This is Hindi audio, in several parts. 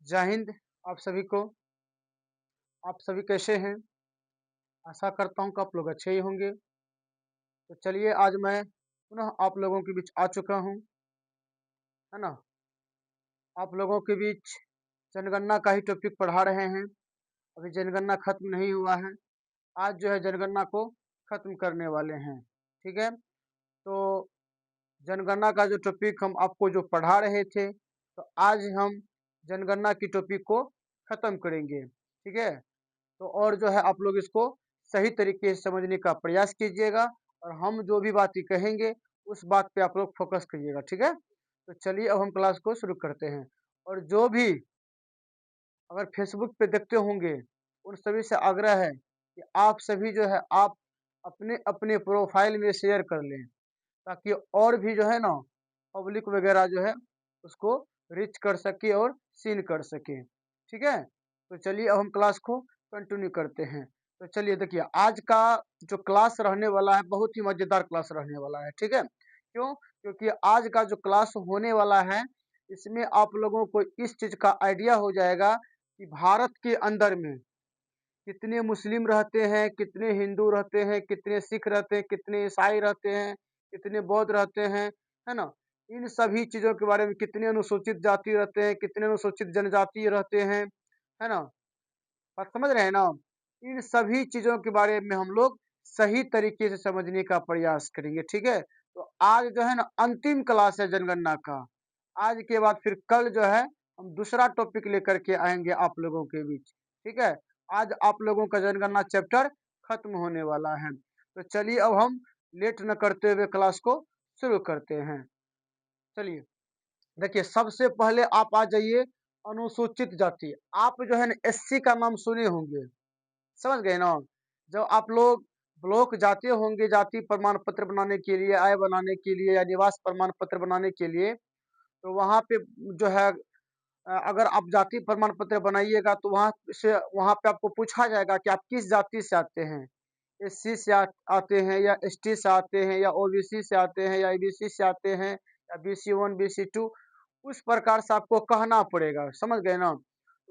जय हिंद आप सभी को। आप सभी कैसे हैं? आशा करता हूँ कि आप लोग अच्छे ही होंगे। तो चलिए आज मैं पुनः आप लोगों के बीच आ चुका हूँ, है ना? आप लोगों के बीच जनगणना का ही टॉपिक पढ़ा रहे हैं। अभी जनगणना खत्म नहीं हुआ है। आज जो है जनगणना को खत्म करने वाले हैं, ठीक है? तो जनगणना का जो टॉपिक हम आपको जो पढ़ा रहे थे, तो आज हम जनगणना की टॉपिक को खत्म करेंगे, ठीक है? तो और जो है आप लोग इसको सही तरीके से समझने का प्रयास कीजिएगा और हम जो भी बातें कहेंगे उस बात पे आप लोग फोकस करिएगा, ठीक है? तो चलिए अब हम क्लास को शुरू करते हैं। और जो भी अगर फेसबुक पे देखते होंगे उन सभी से आग्रह है कि आप सभी जो है आप अपने अपने प्रोफाइल में शेयर कर लें, ताकि और भी जो है ना पब्लिक वगैरह जो है उसको रीच कर सके और सीन कर सके, ठीक है? तो चलिए अब हम क्लास को कंटिन्यू करते हैं। तो चलिए देखिए आज का जो क्लास रहने वाला है बहुत ही मजेदार क्लास रहने वाला है, ठीक है? क्यों? क्योंकि आज का जो क्लास होने वाला है इसमें आप लोगों को इस चीज का आइडिया हो जाएगा कि भारत के अंदर में कितने मुस्लिम रहते हैं, कितने हिंदू रहते हैं, कितने सिख रहते हैं, कितने ईसाई रहते हैं, कितने बौद्ध रहते हैं, है ना? इन सभी चीज़ों के बारे में कितने अनुसूचित जाति रहते हैं, कितने अनुसूचित जनजाति रहते हैं, है ना? बात समझ रहे हैं ना? इन सभी चीज़ों के बारे में हम लोग सही तरीके से समझने का प्रयास करेंगे, ठीक है? तो आज जो है ना अंतिम क्लास है जनगणना का। आज के बाद फिर कल जो है हम दूसरा टॉपिक लेकर के आएँगे आप लोगों के बीच, ठीक है? आज आप लोगों का जनगणना चैप्टर खत्म होने वाला है। तो चलिए अब हम लेट न करते हुए क्लास को शुरू करते हैं। चलिए, देखिए सबसे पहले आप आ जाइए अनुसूचित जाति। आप जो है ना एससी का नाम सुने होंगे, समझ गए ना? जब आप लोग ब्लॉक जाते होंगे जाति प्रमाण पत्र बनाने के लिए, आय बनाने के लिए या निवास प्रमाण पत्र बनाने के लिए, तो वहाँ पे जो है अगर आप जाति प्रमाण पत्र बनाइएगा तो वहाँ पे आपको पूछा जाएगा कि आप किस जाति से आते हैं। एससी से आते हैं या एसटी से आते हैं या ओबीसी से आते हैं या ईबीसी से आते हैं या बीसी 1 बीसी 2, उस प्रकार से आपको कहना पड़ेगा, समझ गए ना?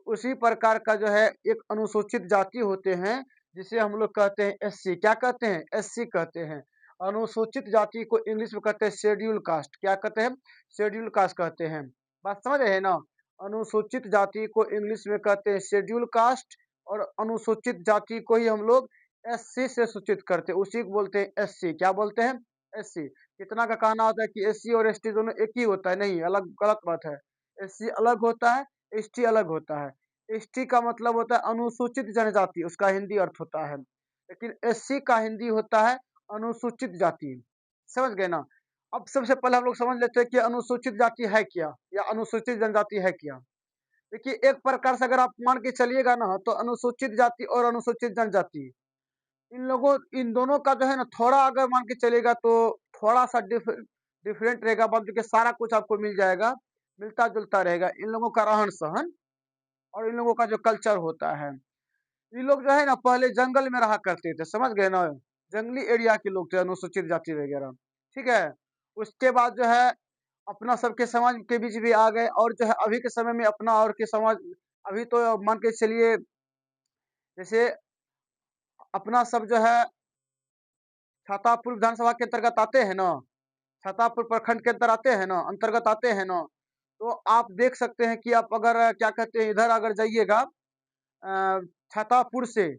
उसी प्रकार का जो है एक अनुसूचित जाति होते हैं जिसे हम लोग कहते हैं एससी। क्या कहते हैं? एससी कहते हैं। अनुसूचित जाति को इंग्लिश में कहते हैं शेड्यूल कास्ट। क्या कहते हैं? शेड्यूल कास्ट कहते हैं। बात समझ रहे हैं ना? अनुसूचित जाति को इंग्लिश में कहते हैं शेड्यूल कास्ट और अनुसूचित जाति को ही हम लोग एससी से सूचित करते हैं, उसी को बोलते हैं एससी। क्या बोलते हैं? एससी। कितना का कहना होता है कि एससी और एसटी दोनों एक ही होता है, नहीं, अलग गलत बात है। एससी अलग होता है, एसटी अलग होता है। एसटी का मतलब होता है अनुसूचित जनजाति, उसका हिंदी अर्थ होता है। लेकिन एससी का हिंदी होता है अनुसूचित जाति। समझ गए ना? अब सबसे पहले हम लोग समझ लेते हैं कि अनुसूचित जाति है क्या या अनुसूचित जनजाति है क्या। देखिए एक प्रकार से अगर आप मान के चलिएगा ना तो अनुसूचित जाति और अनुसूचित जनजाति इन दोनों का जो है ना थोड़ा अगर मान के चलेगा तो थोड़ा सा डिफरेंट रहेगा, बाकी के सारा कुछ आपको मिल जाएगा, मिलता जुलता रहेगा। इन लोगों का रहन सहन और इन लोगों का जो कल्चर होता है, ये लोग जो है ना पहले जंगल में रहा करते थे, समझ गए ना? जंगली एरिया के लोग थे अनुसूचित जाति वगैरह, ठीक है? उसके बाद जो है अपना सबके समाज के बीच भी आ गए और जो है अभी के समय में अपना और के समाज, अभी तो मान के चलिए जैसे अपना सब जो है छातापुर विधानसभा के अंतर्गत आते हैं ना, छातापुर प्रखंड के अंदर आते हैं ना, अंतर्गत आते हैं ना, तो आप देख सकते हैं कि आप अगर क्या कहते हैं इधर अगर जाइएगा छातापुर से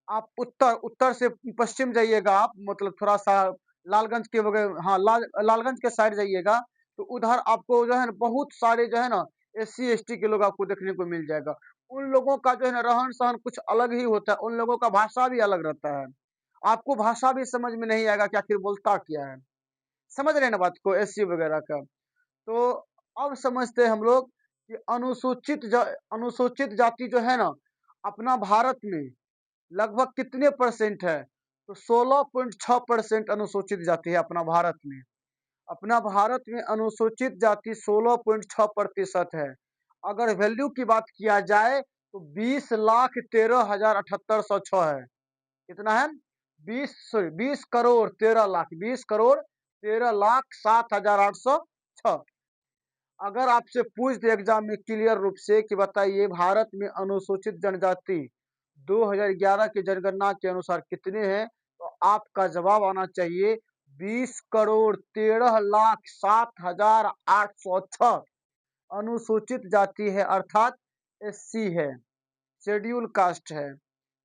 आप उत्तर उत्तर से पश्चिम जाइएगा, आप मतलब थोड़ा सा लालगंज के वगैरह, हाँ लालगंज के साइड जाइएगा तो उधर आपको जो है ना बहुत सारे जो है ना एससी एसटी के लोग आपको देखने को मिल जाएगा। उन लोगों का जो है ना रहन सहन कुछ अलग ही होता है, उन लोगों का भाषा भी अलग रहता है। आपको भाषा भी समझ में नहीं आएगा कि आखिर बोलता क्या है। समझ रहे हैं ना बात को, एससी वगैरह का? तो अब समझते हैं हम लोग कि अनुसूचित जाति जो है ना अपना भारत में लगभग कितने परसेंट है? तो 16.6% अनुसूचित जाति है अपना भारत में। अपना भारत में अनुसूचित जाति 16.6% है। अगर वैल्यू की बात किया जाए तो 20,13,78,106 है। कितना है? 20 करोड़ 13 लाख, 20 करोड़ 13 लाख 7,806। अगर आपसे पूछ दे एग्जाम में क्लियर रूप से कि बताइए भारत में अनुसूचित जनजाति 2011 की जनगणना के अनुसार कितने हैं, तो आपका जवाब आना चाहिए 20,13,07,806 अनुसूचित जाति है, अर्थात एससी है, शेड्यूल कास्ट है।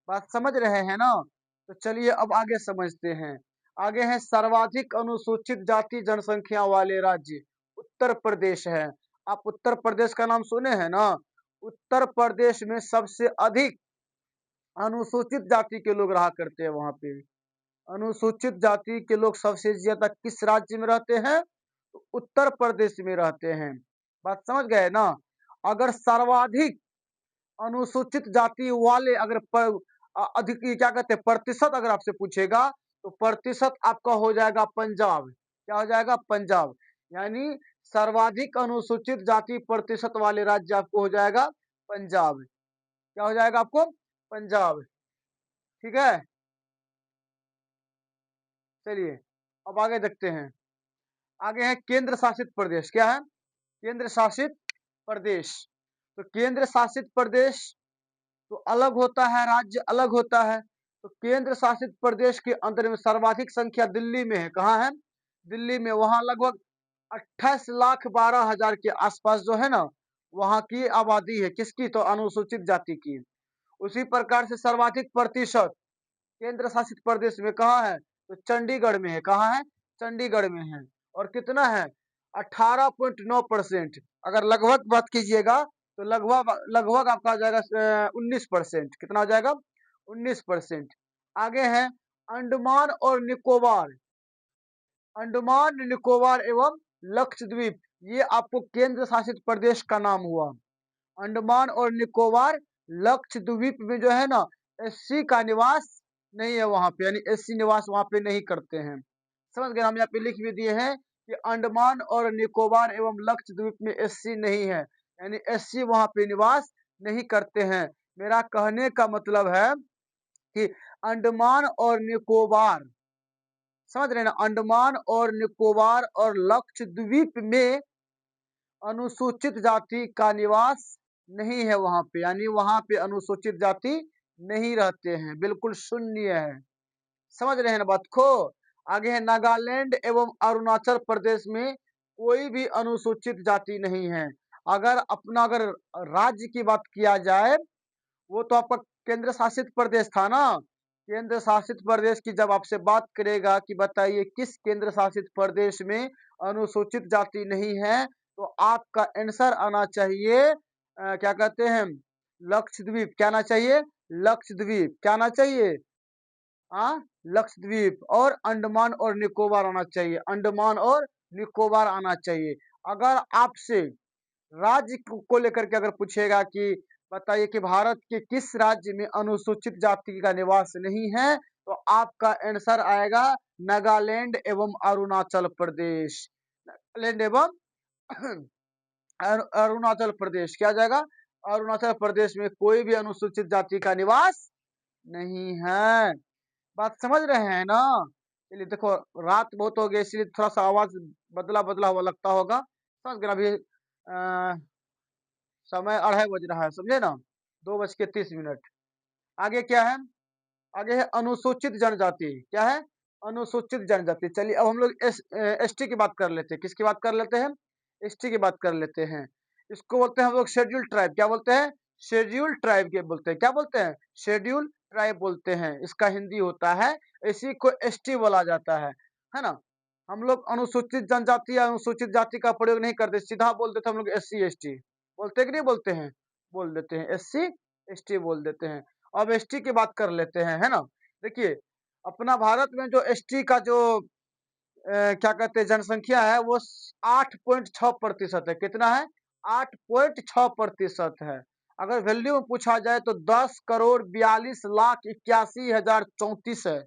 बात समझ रहे हैं ना? तो चलिए अब आगे समझते हैं। आगे है सर्वाधिक अनुसूचित जाति जनसंख्या वाले राज्य उत्तर प्रदेश है। आप उत्तर प्रदेश का नाम सुने हैं ना? उत्तर प्रदेश में सबसे अधिक अनुसूचित जाति के लोग रहा करते हैं। वहां पे अनुसूचित जाति के लोग सबसे ज्यादा किस राज्य में रहते हैं? तो उत्तर प्रदेश में रहते हैं। बात समझ गए ना? अगर सर्वाधिक अनुसूचित जाति वाले अगर अधिक क्या कहते हैं प्रतिशत अगर आपसे पूछेगा, तो प्रतिशत आपका हो जाएगा पंजाब। क्या हो जाएगा? पंजाब। यानी सर्वाधिक अनुसूचित जाति प्रतिशत वाले राज्य आपको हो जाएगा पंजाब। क्या हो जाएगा आपको? पंजाब। ठीक है, चलिए अब आगे देखते हैं। आगे है केंद्र शासित प्रदेश। क्या है? केंद्र शासित प्रदेश। तो केंद्र शासित प्रदेश तो अलग होता है, राज्य अलग होता है। तो केंद्र शासित प्रदेश के अंदर में सर्वाधिक संख्या दिल्ली में है। कहाँ है? दिल्ली में। वहां लगभग 28,12,000 के आसपास जो है ना, वहां की आबादी है। किसकी? तो अनुसूचित जाति की। उसी प्रकार से सर्वाधिक प्रतिशत केंद्र शासित प्रदेश में कहाँ है? तो चंडीगढ़ में है। कहाँ है? चंडीगढ़ में है। और कितना है? 18.9%। अगर लगभग बात कीजिएगा तो लगभग लगभग आपका आ जाएगा 19%। कितना हो जाएगा? 19%। आगे है अंडमान और निकोबार। अंडमान निकोबार एवं लक्षद्वीप, ये आपको केंद्र शासित प्रदेश का नाम हुआ। अंडमान और निकोबार लक्षद्वीप में जो है ना, एससी का निवास नहीं है वहां पे, यानी एससी निवास वहां पे नहीं करते हैं। समझ गए? हम यहाँ पे लिख भी दिए हैं कि अंडमान और निकोबार एवं लक्षद्वीप में एससी नहीं है, यानी एससी वहां पे निवास नहीं करते हैं। मेरा कहने का मतलब है कि अंडमान और निकोबार, समझ रहे हैं ना, अंडमान और निकोबार और लक्षद्वीप में अनुसूचित जाति का निवास नहीं है वहां पे, यानी वहां पे अनुसूचित जाति नहीं रहते हैं, बिल्कुल शून्य है। समझ रहे हैं ना बात को? आगे है नागालैंड एवं अरुणाचल प्रदेश में कोई भी अनुसूचित जाति नहीं है। अगर राज्य की बात किया जाए, वो तो आपका केंद्र शासित प्रदेश था ना। केंद्र शासित प्रदेश की जब आपसे बात करेगा कि बताइए किस केंद्र शासित प्रदेश में अनुसूचित जाति नहीं है, तो आपका आंसर आना चाहिए क्या कहते हैं, लक्षद्वीप। क्या आना चाहिए? लक्षद्वीप। क्या आना चाहिए? हाँ, लक्षद्वीप। और अंडमान और निकोबार आना चाहिए। अंडमान और निकोबार आना चाहिए। अगर आपसे राज्य को लेकर के अगर पूछेगा कि बताइए कि भारत के किस राज्य में अनुसूचित जाति का निवास नहीं है, तो आपका आंसर आएगा नागालैंड एवं अरुणाचल प्रदेश। नागालैंड एवं अरुणाचल प्रदेश। क्या जाएगा? अरुणाचल प्रदेश में कोई भी अनुसूचित जाति का निवास नहीं है। बात समझ रहे हैं ना? चलिए देखो, रात बहुत हो गई इसलिए थोड़ा सा आवाज बदला बदला हुआ लगता होगा। समझ गए? अभी समय 2:30 बज रहा है, समझे ना? 2:30। आगे क्या है? आगे है अनुसूचित जनजाति। क्या है? अनुसूचित जनजाति। चलिए अब हम लोग एसटी की बात कर लेते हैं। किसकी बात कर लेते हैं? एसटी की बात कर लेते हैं। इसको बोलते हैं हम लोग शेड्यूल ट्राइब। क्या बोलते हैं? शेड्यूल ट्राइब के बोलते हैं। क्या बोलते हैं? शेड्यूल ट्राइब बोलते हैं। इसका हिंदी होता है, इसी को एसटी बोला जाता है ना? हम लोग अनुसूचित जनजाति या अनुसूचित जाति का प्रयोग नहीं करते, सीधा बोल देते हम लोग SC ST। बोलते कि नहीं बोलते हैं? बोल देते हैं, SC ST बोल देते हैं। अब एसटी की बात कर लेते हैं, है ना? देखिए, अपना भारत में जो एसटी का जो क्या कहते हैं जनसंख्या है, वो 8.6% है। कितना है? 8.6% है। अगर वैल्यू में पूछा जाए तो 10,42,81,034 है।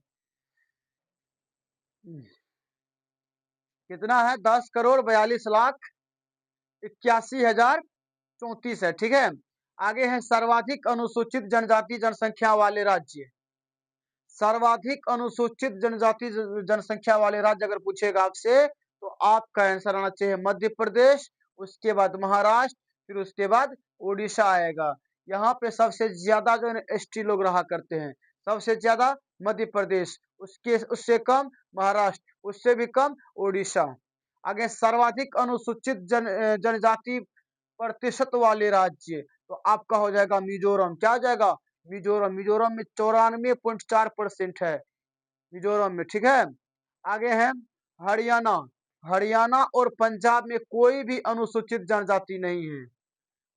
कितना है? 10,42,81,034 है। ठीक है, आगे है सर्वाधिक अनुसूचित जनजाति जनसंख्या वाले राज्य। सर्वाधिक अनुसूचित जनजाति जनसंख्या वाले राज्य अगर पूछेगा आपसे, तो आपका आंसर आना चाहिए मध्य प्रदेश, उसके बाद महाराष्ट्र, फिर उसके बाद उड़ीसा आएगा। यहाँ पे सबसे ज्यादा जो है एसटी लोग रहा करते हैं। सबसे ज्यादा मध्य प्रदेश, उसके उससे कम महाराष्ट्र, उससे भी कम उड़ीसा। आगे सर्वाधिक अनुसूचित जनजाति प्रतिशत वाले राज्य, तो आपका हो जाएगा मिजोरम। क्या हो जाएगा? मिजोरम। मिजोरम में 94.4% है मिजोरम में, ठीक है। आगे है हरियाणा। हरियाणा और पंजाब में कोई भी अनुसूचित जनजाति नहीं है।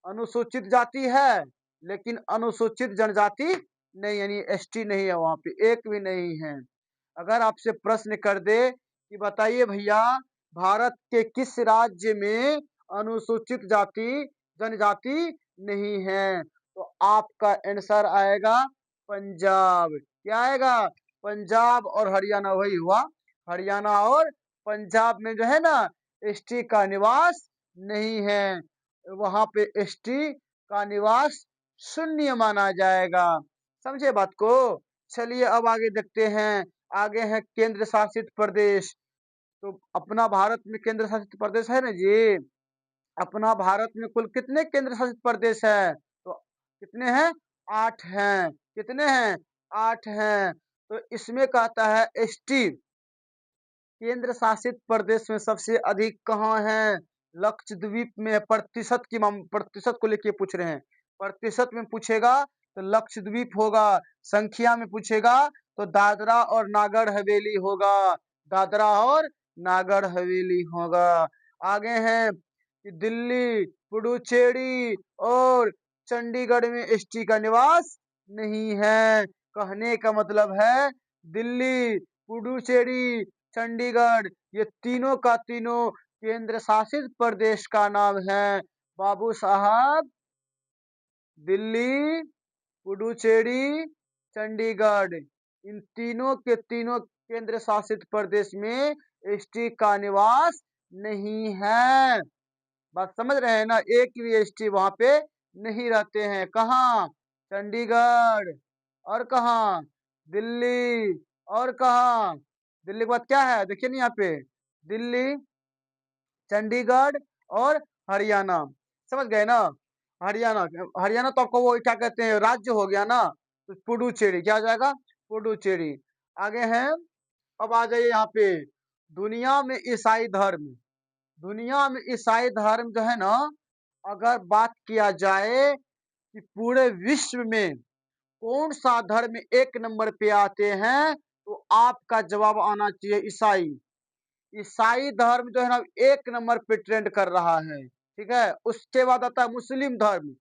अनुसूचित जाति है लेकिन अनुसूचित जनजाति नहीं, यानी एसटी नहीं है, वहां पे एक भी नहीं है। अगर आपसे प्रश्न कर दे कि बताइए भैया भारत के किस राज्य में अनुसूचित जाति जनजाति नहीं है, तो आपका आंसर आएगा पंजाब। क्या आएगा? पंजाब और हरियाणा। वही हुआ, हरियाणा और पंजाब में जो है ना एसटी का निवास नहीं है, वहां पे एसटी का निवास शून्य माना जाएगा। समझे बात को? चलिए अब आगे देखते हैं। आगे है केंद्र शासित प्रदेश। तो अपना भारत में केंद्र शासित प्रदेश है ना जी। अपना भारत में कुल कितने केंद्र शासित प्रदेश है? तो कितने हैं? 8 हैं। कितने हैं? 8 हैं। तो इसमें कहता है एसटी केंद्र शासित प्रदेश में सबसे अधिक कहाँ है? लक्षद्वीप में। प्रतिशत को लेके पूछ रहे हैं। प्रतिशत में पूछेगा तो लक्षद्वीप होगा। संख्या में पूछेगा तो दादरा और नागर हवेली होगा। दादरा और नागर हवेली होगा। आगे है कि दिल्ली, पुडुचेरी और चंडीगढ़ में एसटी का निवास नहीं है। कहने का मतलब है दिल्ली, पुडुचेरी, चंडीगढ़, ये तीनों का तीनों केंद्र शासित प्रदेश का नाम है बाबू साहब। दिल्ली, पुडुचेरी, चंडीगढ़, इन तीनों के तीनों केंद्र शासित प्रदेश में एसटी का निवास नहीं है। बात समझ रहे हैं ना? एक भी एसटी वहां पे नहीं रहते हैं। कहाँ? चंडीगढ़। और कहाँ? दिल्ली। और कहाँ? दिल्ली के बाद क्या है? देखिए ना यहाँ पे, दिल्ली, चंडीगढ़ और हरियाणा। समझ गए ना? हरियाणा। हरियाणा तो आपको वो क्या कहते हैं, राज्य हो गया ना। तो पुडुचेरी क्या हो जाएगा? पुडुचेरी। आगे है, अब आ जाइए यहाँ पे, दुनिया में ईसाई धर्म। दुनिया में ईसाई धर्म जो है ना, अगर बात किया जाए कि पूरे विश्व में कौन सा धर्म एक नंबर पे आते हैं, तो आपका जवाब आना चाहिए ईसाई। ईसाई धर्म जो है ना एक नंबर पे ट्रेंड कर रहा है, ठीक है। उसके बाद आता है मुस्लिम धर्म।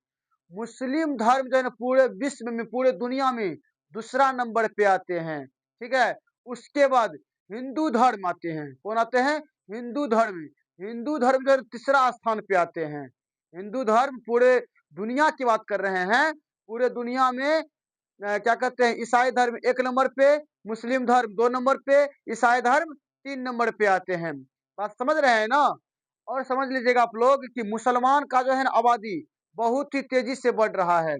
मुस्लिम धर्म जो है ना पूरे विश्व में, पूरे दुनिया में दूसरा नंबर पे आते हैं, ठीक है। उसके बाद हिंदू धर्म आते हैं। कौन आते हैं? हिंदू धर्म। हिंदू धर्म जो है तीसरा स्थान पे आते हैं। हिंदू धर्म पूरे दुनिया की बात कर रहे हैं, पूरे दुनिया में क्या कहते हैं, ईसाई धर्म एक नंबर पे, मुस्लिम धर्म 2 नंबर पे, ईसाई धर्म 3 नंबर पे आते हैं। बात समझ रहे हैं ना? और समझ लीजिएगा आप लोग कि मुसलमान का जो है ना आबादी बहुत ही तेजी से बढ़ रहा है।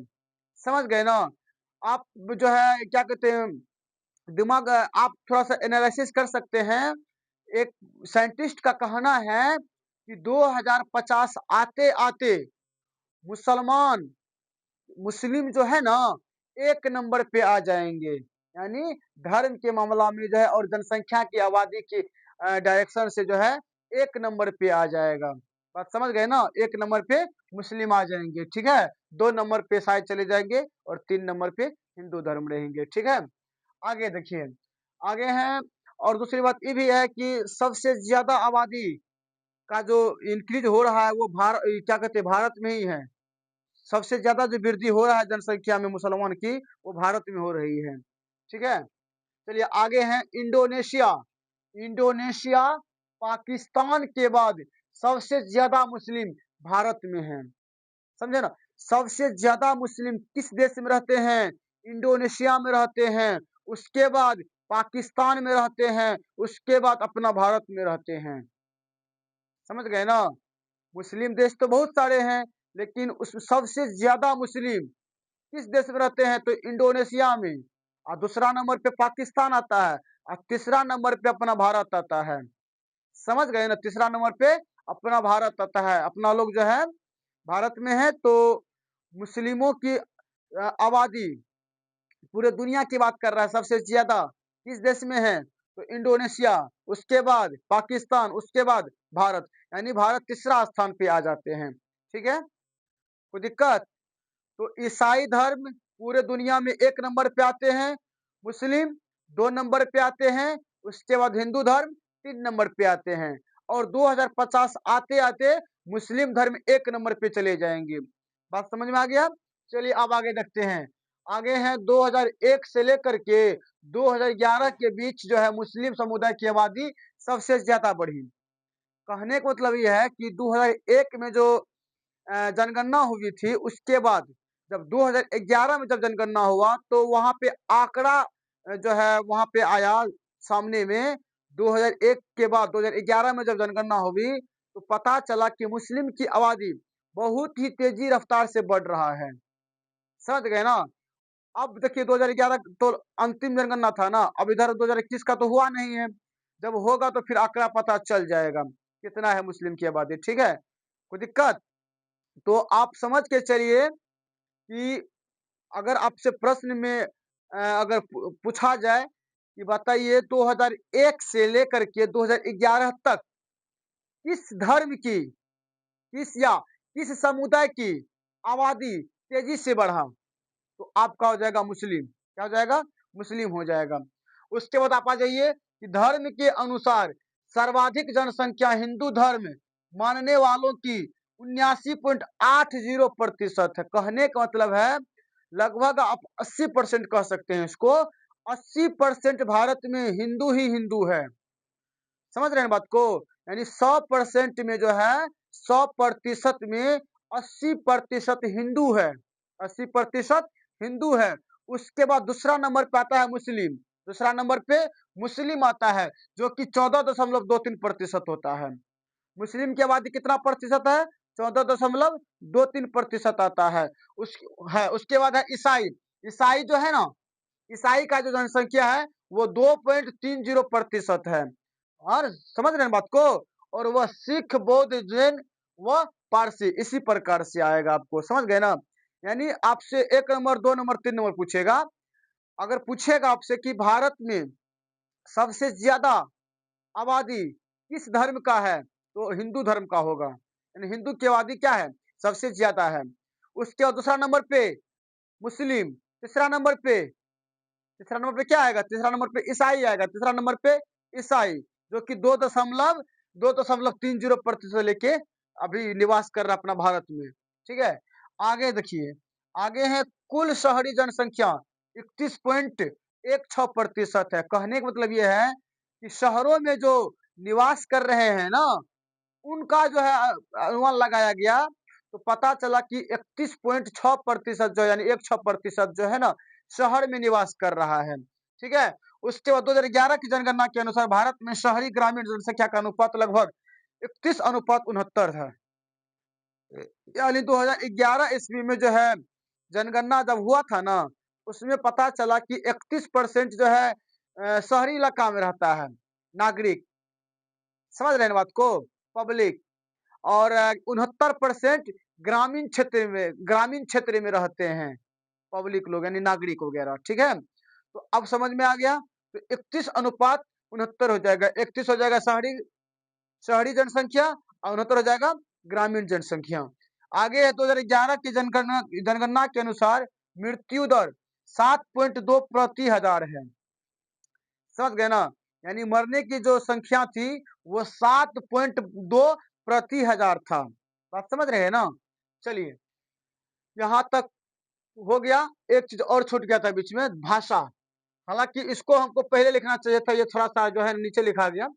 समझ गए ना? आप जो है क्या कहते हैं, दिमाग आप थोड़ा सा एनालिसिस कर सकते हैं। एक साइंटिस्ट का कहना है कि 2050 आते आते मुसलमान, मुस्लिम जो है ना एक नंबर पे आ जाएंगे। यानी धर्म के मामला में जो है और जनसंख्या की आबादी की डायरेक्शन से जो है एक नंबर पे आ जाएगा। बात समझ गए ना? एक नंबर पे मुस्लिम आ जाएंगे, ठीक है। 2 नंबर पे शायद चले जाएंगे और 3 नंबर पे हिंदू धर्म रहेंगे, ठीक है। आगे देखिए, आगे है, और दूसरी बात ये भी है कि सबसे ज्यादा आबादी का जो इंक्रीज हो रहा है वो भारत, क्या कहते हैं, भारत में ही है। सबसे ज्यादा जो वृद्धि हो रहा है जनसंख्या में मुसलमान की, वो भारत में हो रही है, ठीक है। चलिए आगे है इंडोनेशिया। इंडोनेशिया पाकिस्तान के बाद सबसे ज्यादा मुस्लिम भारत में है। समझे ना? सबसे ज्यादा मुस्लिम किस देश में रहते हैं? इंडोनेशिया में रहते हैं। उसके बाद पाकिस्तान में रहते हैं। उसके बाद अपना भारत में रहते हैं। समझ गए ना? मुस्लिम देश तो बहुत सारे हैं, लेकिन उस सबसे ज्यादा मुस्लिम किस देश में रहते हैं? तो इंडोनेशिया में। और दूसरा नंबर पे पाकिस्तान आता है, और तीसरा नंबर पे अपना भारत आता है। समझ गए ना? तीसरा नंबर पे अपना भारत आता है, अपना लोग जो है भारत में है, तो मुस्लिमों की आबादी पूरे दुनिया की बात कर रहा है, सबसे ज्यादा किस देश में है? तो इंडोनेशिया, उसके बाद पाकिस्तान, उसके बाद भारत, यानी भारत तीसरा स्थान पे आ जाते हैं। ठीक है, कोई दिक्कत? तो ईसाई धर्म पूरे दुनिया में 1 नंबर पे आते हैं, मुस्लिम 2 नंबर पे आते हैं, उसके बाद हिंदू धर्म 3 नंबर पे आते हैं, और 2050 आते-आते मुस्लिम धर्म 1 नंबर पे चले जाएँगे। बात समझ में आ गया? चलिए अब आगे देखते हैं। आगे हैं 2001 से लेकर के 2011 के बीच जो है मुस्लिम समुदाय की आबादी सबसे ज़्यादा बढ़ी। कहने का मतलब ये है कि 2001 में जो जनगणना हुई थी, उसके बाद जब 2011 में जब जनगणना हुआ तो वहाँ पे आंकड़ा जो है वहाँ पे आया सामने में। 2001 के बाद 2011 में जब जनगणना हुई तो पता चला कि मुस्लिम की आबादी बहुत ही तेजी रफ्तार से बढ़ रहा है। समझ गए ना? अब देखिए 2011 तो अंतिम जनगणना था ना, अब इधर 2021 का तो हुआ नहीं है। जब होगा तो फिर आंकड़ा पता चल जाएगा, कितना है मुस्लिम की आबादी, ठीक है? कोई दिक्कत? तो आप समझ के चलिए कि अगर आपसे प्रश्न में अगर पूछा जाए कि बताइए 2001 से लेकर के 2011 तक किस धर्म की, किस या किस समुदाय की आबादी तेजी से बढ़ा? तो आपका हो जाएगा मुस्लिम। क्या हो जाएगा? मुस्लिम हो जाएगा। उसके बाद आप आ जाइए कि धर्म के अनुसार सर्वाधिक जनसंख्या हिंदू धर्म मानने वालों की 79.80% है। कहने का मतलब है लगभग आप 80% कह सकते हैं इसको। 80% भारत में हिंदू ही हिंदू है। समझ रहे हैं बात को? यानी 100% में जो है 100% में 80% हिंदू है। 80% हिंदू है। उसके बाद दूसरा नंबर पे आता है मुस्लिम। दूसरा नंबर पे मुस्लिम आता है, जो कि 14.23% होता है। मुस्लिम की आबादी कितना प्रतिशत है? 14.23% आता है। उसके बाद है ईसाई। ईसाई जो है ना, ईसाई का जो जनसंख्या है वो 2.30% है। और समझ रहे हैं बात को? और वह सिख, बौद्ध, जैन व पारसी इसी प्रकार से आएगा आपको। समझ गए ना? यानी आपसे 1 नंबर, 2 नंबर, 3 नंबर पूछेगा। अगर पूछेगा आपसे कि भारत में सबसे ज्यादा आबादी किस धर्म का है, तो हिंदू धर्म का होगा। यानी हिंदू की आबादी क्या है? सबसे ज्यादा है। उसके बाद दूसरा नंबर पे मुस्लिम, तीसरा नंबर पे क्या आएगा? तीसरा नंबर पे ईसाई आएगा। तीसरा नंबर पे ईसाई, जो कि 2.30% लेके अभी निवास कर रहा है अपना भारत में। ठीक है, आगे देखिए। आगे है कुल शहरी जनसंख्या 31.16% है। कहने का मतलब ये है कि शहरों में जो निवास कर रहे हैं ना, उनका जो है अनुमान लगाया गया तो पता चला कि 31.6% जो यानी 16% जो है ना शहर में निवास कर रहा है। ठीक है, उसके बाद 2011 की जनगणना के अनुसार भारत में शहरी ग्रामीण जनसंख्या का अनुपात लगभग 31:69 है। यानी 2011 ईस्वी में जो है जनगणना जब हुआ था ना, उसमें पता चला कि 31% जो है शहरी इलाका में रहता है नागरिक। समझ रहे हैं बात को? पब्लिक। और 69% ग्रामीण क्षेत्र में रहते हैं पब्लिक लोग, यानी नागरिक वगैरह। ठीक है, तो अब समझ में आ गया। तो 31:69 हो जाएगा। 31 हो जाएगा शहरी शहरी जनसंख्या और 69 हो जाएगा ग्रामीण जनसंख्या। आगे है 2011 की जनगणना जनगणना के अनुसार मृत्यु दर 7.2 प्रति हजार है। समझ गए ना? यानी मरने की जो संख्या थी वो 7.2 प्रति हजार था। बात समझ रहे हैं ना? चलिए, यहाँ तक हो गया। एक चीज और छूट गया था बीच में, भाषा। हालांकि इसको हमको पहले लिखना चाहिए था, ये थोड़ा सा जो है नीचे लिखा गया,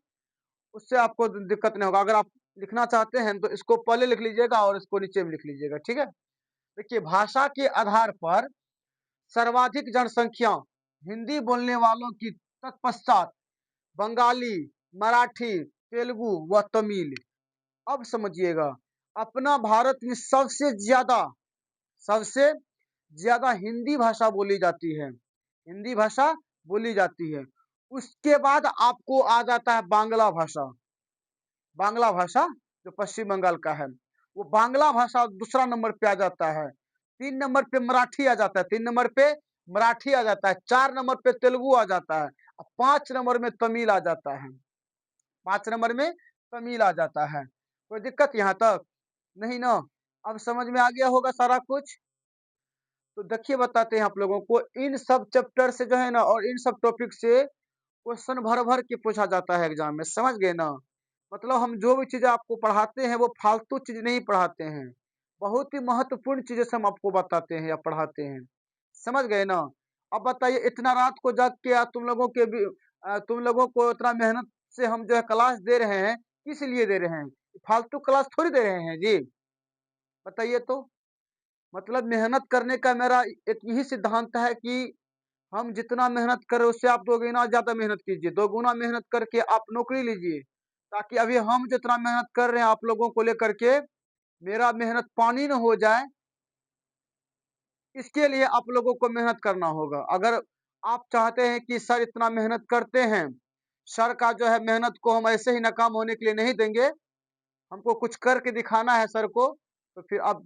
उससे आपको दिक्कत नहीं होगा। अगर आप लिखना चाहते हैं तो इसको पहले लिख लीजिएगा और इसको नीचे में लिख लीजिएगा। ठीक है, देखिए भाषा के आधार पर सर्वाधिक जनसंख्या हिंदी बोलने वालों की तत्पश्चात बंगाली, मराठी, तेलुगु व तमिल। अब समझिएगा, अपना भारत में सबसे ज्यादा हिंदी भाषा बोली जाती है। हिंदी भाषा बोली जाती है। उसके बाद आपको आ जाता है बांग्ला भाषा। बांग्ला भाषा जो पश्चिम बंगाल का है, वो बांग्ला भाषा दूसरा नंबर पे आ जाता है। 3 नंबर पे मराठी आ जाता है, 3 नंबर पे मराठी आ जाता है, 4 नंबर पे तेलुगु आ जाता है और 5 नंबर में तमिल आ जाता है। 5 नंबर में तमिल आ जाता है। कोई दिक्कत यहाँ तक? नहीं ना? अब समझ में आ गया होगा सारा कुछ? तो देखिए बताते हैं आप लोगों को, इन सब चैप्टर से जो है ना और इन सब टॉपिक से क्वेश्चन भर-भर के पूछा जाता है एग्जाम में, समझ गए ना? मतलब हम जो भी चीज़ें आपको पढ़ाते हैं वो फालतू चीज़ नहीं पढ़ाते हैं। बहुत ही महत्वपूर्ण चीज़ें से हम आपको बताते हैं या पढ़ाते हैं। समझ गए ना? अब बताइए इतना रात को जाग के तुम लोगों को इतना मेहनत से हम जो है क्लास दे रहे हैं, किस लिए दे रहे हैं? फालतू क्लास थोड़ी दे रहे हैं जी, बताइए तो? मतलब मेहनत करने का मेरा एक यही सिद्धांत है कि हम जितना मेहनत करें उससे आप 2 गुना ज़्यादा मेहनत कीजिए, 2 गुना मेहनत करके आप नौकरी लीजिए, ताकि अभी हम जितना मेहनत कर रहे हैं आप लोगों को लेकर के, मेरा मेहनत पानी न हो जाए, इसके लिए आप लोगों को मेहनत करना होगा। अगर आप चाहते हैं कि सर इतना मेहनत करते हैं, सर का जो है मेहनत को हम ऐसे ही नाकाम होने के लिए नहीं देंगे, हमको कुछ करके दिखाना है सर को, तो फिर आप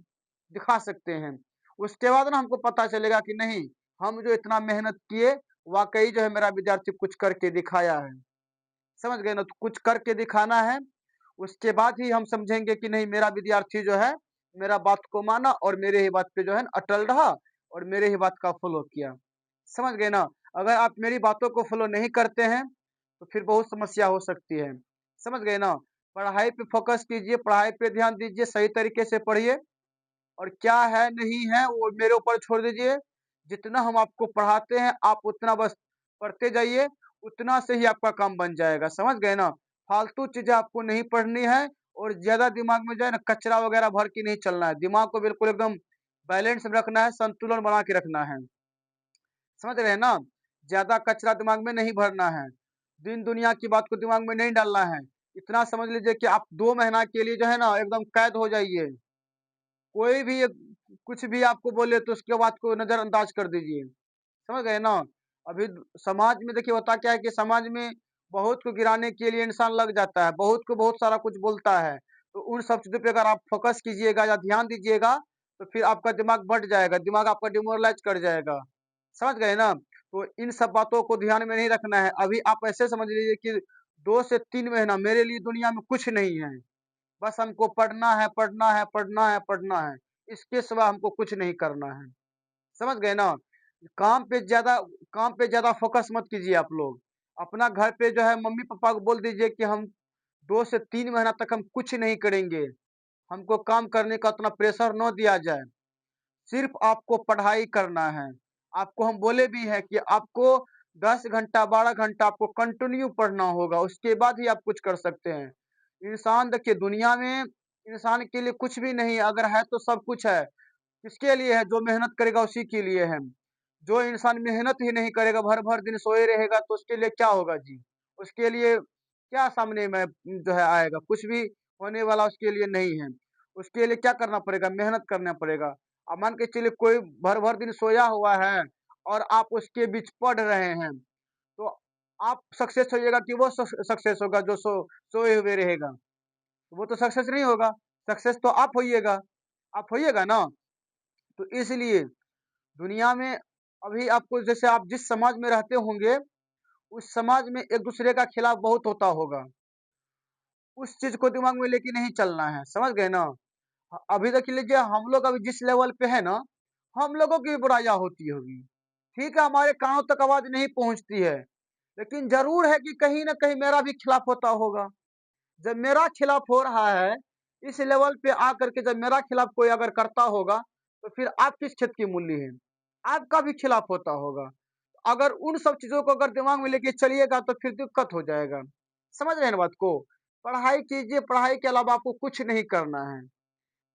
दिखा सकते हैं। उसके बाद ना हमको पता चलेगा कि नहीं, हम जो इतना मेहनत किए, वाक़ई जो है मेरा विद्यार्थी कुछ करके दिखाया है। समझ गए ना? तो कुछ करके दिखाना है, उसके बाद ही हम समझेंगे कि नहीं मेरा विद्यार्थी जो है, मेरा बात को माना और मेरे ही बात पे जो है ना अटल रहा और मेरे ही बात का फ़ॉलो किया। समझ गए ना? अगर आप मेरी बातों को फ़ॉलो नहीं करते हैं, तो फिर बहुत समस्या हो सकती है। समझ गए ना? पढ़ाई पे फ़ोकस कीजिए, पढ़ाई पे ध्यान दीजिए, सही तरीके से पढ़िए और क्या है, नहीं है, वो मेरे ऊपर छोड़ दीजिए। जितना हम आपको पढ़ाते हैं, आप उतना बस पढ़ते जाइए, उतना से ही आपका काम बन जाएगा, समझ गए ना? फालतू चीज़ें आपको नहीं पढ़नी है और ज़्यादा दिमाग में जो है ना कचरा वगैरह भर के नहीं चलना है। दिमाग को बिल्कुल एकदम बैलेंस में रखना है, संतुलन बना के रखना है। समझ रहे हैं ना? ज़्यादा कचरा दिमाग में नहीं भरना है। दिन दुनिया की बात को दिमाग में नहीं डालना है। इतना समझ लीजिए कि आप 2 महीना के लिए जो है ना एकदम कैद हो जाइए। कोई भी कुछ भी आपको बोले तो उसके बात को नज़रअंदाज कर दीजिए। समझ गए ना? अभी समाज में देखिए होता क्या है कि समाज में बहुत को गिराने के लिए इंसान लग जाता है, बहुत को बहुत सारा कुछ बोलता है। तो उन सब चीज़ों पे अगर आप फ़ोकस कीजिएगा या ध्यान दीजिएगा, तो फिर आपका दिमाग बँट जाएगा, दिमाग आपका डिमोरलाइज़ कर जाएगा। समझ गए ना? तो इन सब बातों को ध्यान में नहीं रखना है। अभी आप ऐसे समझ लीजिए कि 2 से 3 महीना मेरे लिए दुनिया में कुछ नहीं है। बस हमको पढ़ना है, पढ़ना है, पढ़ना है, पढ़ना है। इसके सिवा हमको कुछ नहीं करना है। समझ गए ना? काम पे ज़्यादा काम पे ज़्यादा फ़ोकस मत कीजिए आप लोग। अपना घर पे जो है मम्मी-पापा को बोल दीजिए कि हम 2 से 3 महीना तक हम कुछ नहीं करेंगे। हमको काम करने का उतना प्रेशर ना दिया जाए। सिर्फ़ आपको पढ़ाई करना है। आपको हम बोले भी हैं कि आपको 10 घंटा, 12 घंटा आपको कंटिन्यू पढ़ना होगा, उसके बाद ही आप कुछ कर सकते हैं। इंसान देखिए दुनिया में इंसान के लिए कुछ भी नहीं है, अगर है तो सब कुछ है। किसके लिए है? जो मेहनत करेगा उसी के लिए है। जो इंसान मेहनत ही नहीं करेगा, भर-भर दिन सोए रहेगा तो उसके लिए क्या होगा जी? उसके लिए क्या सामने में जो है आएगा? कुछ भी होने वाला उसके लिए नहीं है। उसके लिए क्या करना पड़ेगा? मेहनत करना पड़ेगा। अब मान के चलिए कोई भर-भर दिन सोया हुआ है और आप उसके बीच पढ़ रहे हैं, तो आप सक्सेस होइएगा कि वो सक्सेस होगा जो सोए हुए रहेगा? वो तो सक्सेस नहीं होगा, सक्सेस तो आप होइएगा ना? तो इसलिए दुनिया में अभी आपको जैसे आप जिस समाज में रहते होंगे, उस समाज में एक-दूसरे का खिलाफ बहुत होता होगा। उस चीज़ को दिमाग में लेके नहीं चलना है, समझ गए ना? अभी देख लीजिए हम लोग अभी जिस लेवल पे है ना, हम लोगों की भी बुराइयाँ होती होगी। ठीक है, हमारे कानों तक आवाज़ नहीं पहुँचती है, लेकिन ज़रूर है कि कहीं न कहीं मेरा भी खिलाफ होता होगा। जब मेरा खिलाफ हो रहा है, इस लेवल पे आकर के जब मेरा खिलाफ कोई अगर करता होगा, तो फिर आप किस क्षेत्र की मूली हैं? आपका भी खिलाफ होता होगा। अगर उन सब चीज़ों को अगर दिमाग में लेके चलिएगा तो फिर दिक्कत हो जाएगा। समझ रहे हैं ना बात को? पढ़ाई कीजिए, पढ़ाई के अलावा आपको कुछ नहीं करना है।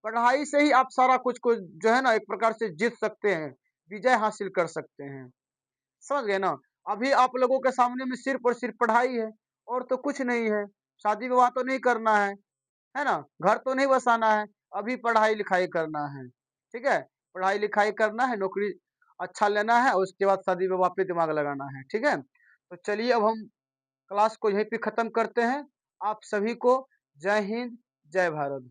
पढ़ाई से ही आप सारा कुछ को जो है ना एक प्रकार से जीत सकते हैं, विजय हासिल कर सकते हैं। समझ गए ना? अभी आप लोगों के सामने में सिर्फ़ और सिर्फ़ पढ़ाई है और तो कुछ नहीं है। शादी-विवाह तो नहीं करना है ना? घर तो नहीं बसाना है, अभी पढ़ाई-लिखाई करना है, ठीक है? पढ़ाई-लिखाई करना है, नौकरी अच्छा लेना है और उसके बाद शादी-विवाह पे दिमाग लगाना है, ठीक है? तो चलिए अब हम क्लास को यहीं पे ख़त्म करते हैं। आप सभी को जय हिंद, जय भारत।